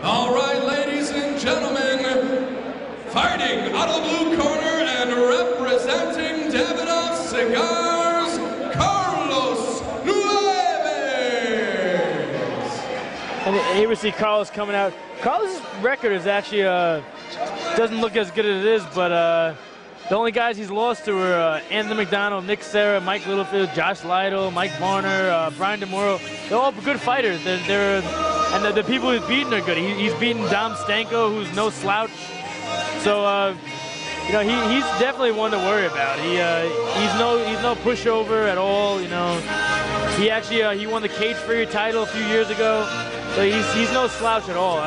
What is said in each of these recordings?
All right, ladies and gentlemen, fighting out of the blue corner and representing Nievesvs Cigars, Carlos Nievesvs. And here we see Carlos coming out. Carlos' record is actually doesn't look as good as it is, but the only guys he's lost to are Anthony McDonald, Nick Serra, Mike Littlefield, Josh Lytle, Mike Varner, Brian DeMoro. They're all good fighters. And the people he's beaten are good. He's beaten Dom Stanko, who's no slouch. So, you know, he's definitely one to worry about. He's no pushover at all. You know, he actually he won the cage-free title a few years ago. So he's no slouch at all.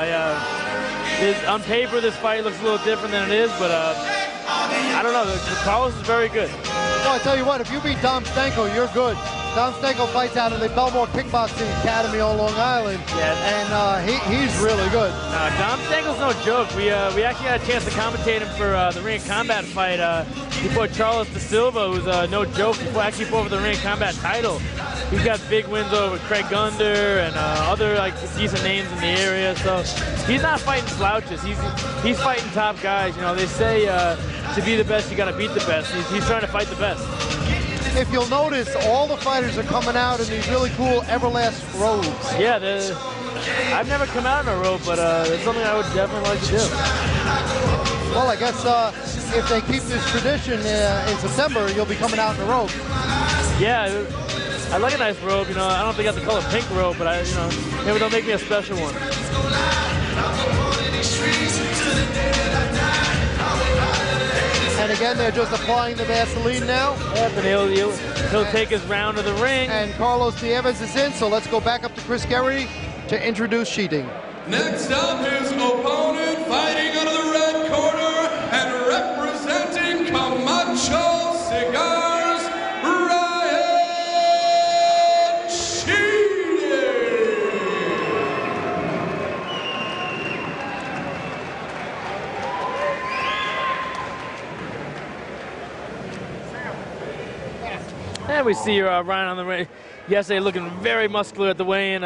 On paper, this fight looks a little different than it is, but I don't know. Carlos is very good. Well, I tell you what, if you beat Dom Stanko, you're good. Dom Stanko fights out of the Belmore Kickboxing Academy on Long Island, and he's really good. Dom Stanko's no joke. We actually had a chance to commentate him for the Ring of Combat fight. He fought Charles De Silva, who's no joke. He actually fought for the Ring of Combat title. He's got big wins over Craig Gunder and other like decent names in the area. So he's not fighting slouches. He's fighting top guys. You know, they say to be the best, you got to beat the best. He's trying to fight the best. If you'll notice, all the fighters are coming out in these really cool Everlast robes. Yeah, I've never come out in a robe, but it's something I would definitely like to do. Well, I guess if they keep this tradition in September, you'll be coming out in a robe. Yeah, I like a nice robe. You know, I don't think I have the color pink robe, but you know, maybe they'll make me a special one. And again, they're just applying the Vaseline now. Yep, and he'll take his round of the ring. And Carlos Nievesvs is in, so let's go back up to Chris Garrity to introduce Schielding. Next up, his opponent fighting out of the red corner and representing Camacho Cigars, And we see Ryan on the ring yesterday looking very muscular at the weigh-in,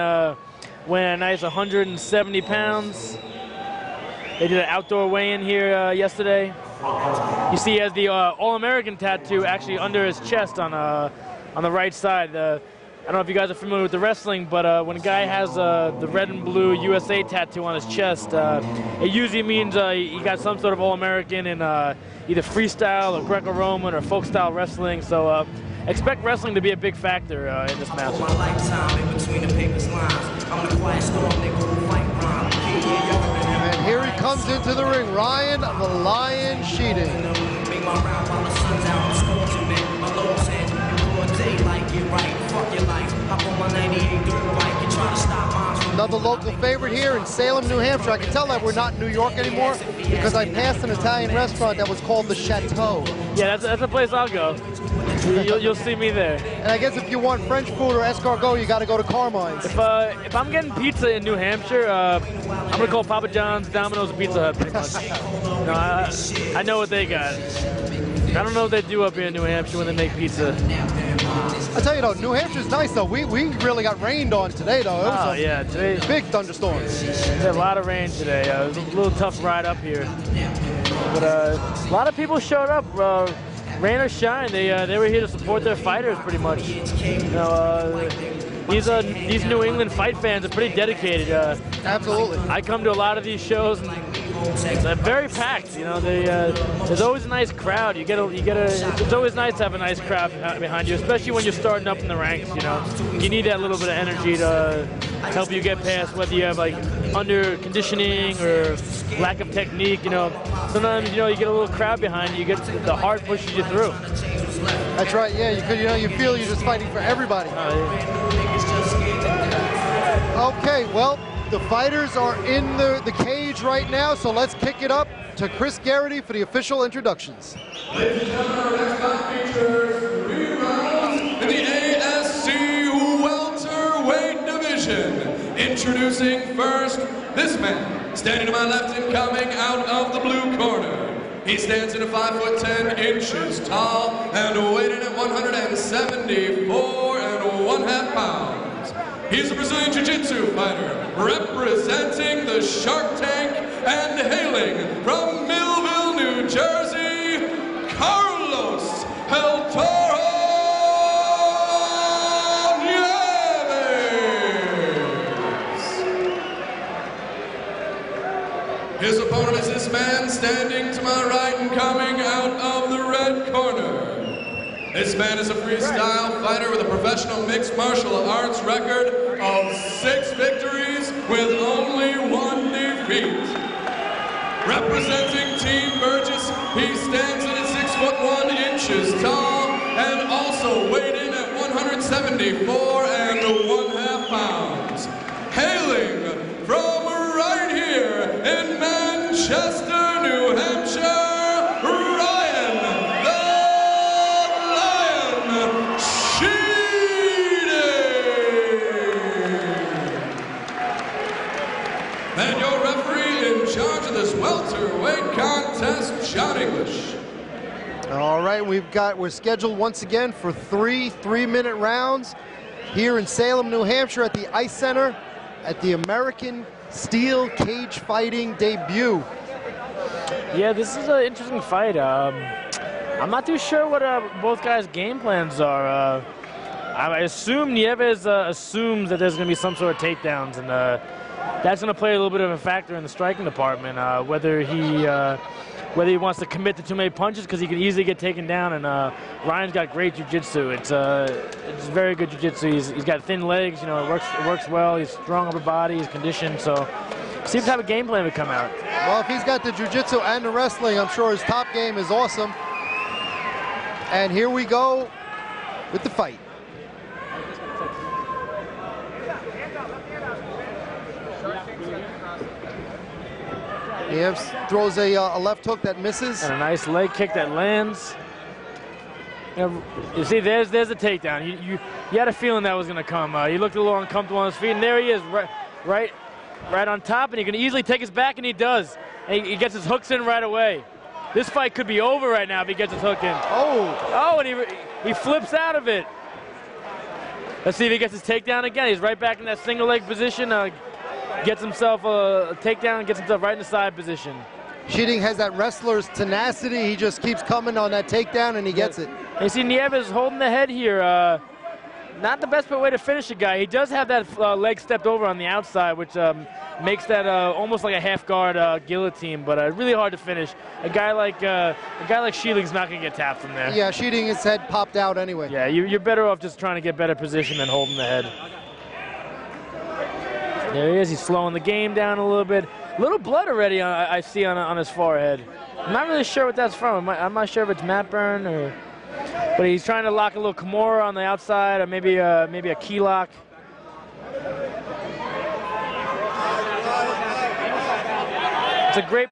weighing a nice 170 pounds. They did an outdoor weigh-in here yesterday. You see he has the All-American tattoo actually under his chest on the right side. I don't know if you guys are familiar with the wrestling, but when a guy has the red and blue USA tattoo on his chest, it usually means he got some sort of All-American in either freestyle or Greco-Roman or folk-style wrestling. So expect wrestling to be a big factor in this match. And here he comes into the ring, Ryan the Lion Schielding. Another local favorite here in Salem, New Hampshire. I can tell that we're not in New York anymore because I passed an Italian restaurant that was called the Chateau. Yeah, that's a place I'll go. You'll see me there. And I guess if you want French food or escargot, you got to go to Carmine's. If I'm getting pizza in New Hampshire, I'm gonna call Papa John's, Domino's, Pizza Hut, pretty much. No, I know what they got. I don't know what they do up here in New Hampshire when they make pizza. I tell you though, New Hampshire's nice though. We really got rained on today though. It was yeah, today big thunderstorms. There's a lot of rain today. It was a little tough ride up here, but a lot of people showed up. Rain or shine, they were here to support their fighters pretty much. You know, these New England fight fans are pretty dedicated. Absolutely. I come to a lot of these shows and they're very packed. You know, there's always a nice crowd. It's always nice to have a nice crowd behind you, especially when you're starting up in the ranks. You know, you need that little bit of energy to help you get past whether you have like under conditioning or lack of technique. You know, sometimes you get a little crowd behind you. The heart pushes you through. That's right. Yeah, you feel you're just fighting for everybody. Okay, well, the fighters are in the cage right now, so let's kick it up to Chris Garrity for the official introductions. Ladies and gentlemen, our next bout features 3 rounds in the ASC welterweight division. Introducing first, this man, standing to my left and coming out of the blue corner. He stands at 5'10" tall and weighted at 174 1/2 pounds. He's a Brazilian Jiu-Jitsu fighter, representing the Shark Tank and hailing from Millville, New Jersey, Carlos El Toro Nieves. His opponent is this man standing to my right and coming out of the red corner. This man is a freestyle fighter with a professional mixed martial arts record of 6 victories with only 1 defeat. Representing Team Burgess, he stands at 6'1" tall and also weighed in at 174 1/2 pounds. Hailing from right here in Manchester, New Hampshire, and your referee in charge of this welterweight contest, John English. All right, we're scheduled once again for 3 3-minute rounds here in Salem, New Hampshire at the Ice Center at the American Steel Cage Fighting debut. Yeah, this is an interesting fight. I'm not too sure what both guys' game plans are. I assume Nieves assumes that there's going to be some sort of takedowns, and that's going to play a little bit of a factor in the striking department. Whether he wants to commit to too many punches, because he can easily get taken down. And Ryan's got great jiu-jitsu. It's very good jiu-jitsu. He's got thin legs. You know, it works well. He's strong upper body. He's conditioned. So seems to have a game plan to come out. Well, if he's got the jiu-jitsu and the wrestling, I'm sure his top game is awesome. And here we go with the fight. Nieves throws a left hook that misses. And a nice leg kick that lands. You see, there's a takedown. You had a feeling that was going to come. He looked a little uncomfortable on his feet, and there he is, right on top, and he can easily take his back, and he does. And he gets his hooks in right away. This fight could be over right now if he gets his hook in. Oh, and he flips out of it. Let's see if he gets his takedown again. He's right back in that single leg position. Gets himself a takedown, gets himself right in the side position. Schielding has that wrestler's tenacity. He just keeps coming on that takedown, and he gets it. You see Nieves holding the head here. Not the best way to finish a guy. He does have that leg stepped over on the outside, which makes that almost like a half guard guillotine, but really hard to finish. A guy like Schielding's not going to get tapped from there. Yeah, Schielding, his head popped out anyway. Yeah, you're better off just trying to get better position than holding the head. There he is. He's slowing the game down a little bit. A little blood already I see on his forehead. I'm not really sure what that's from. I'm not sure if it's mat burn or. But he's trying to lock a little Kimura on the outside, or maybe a key lock. It's a great.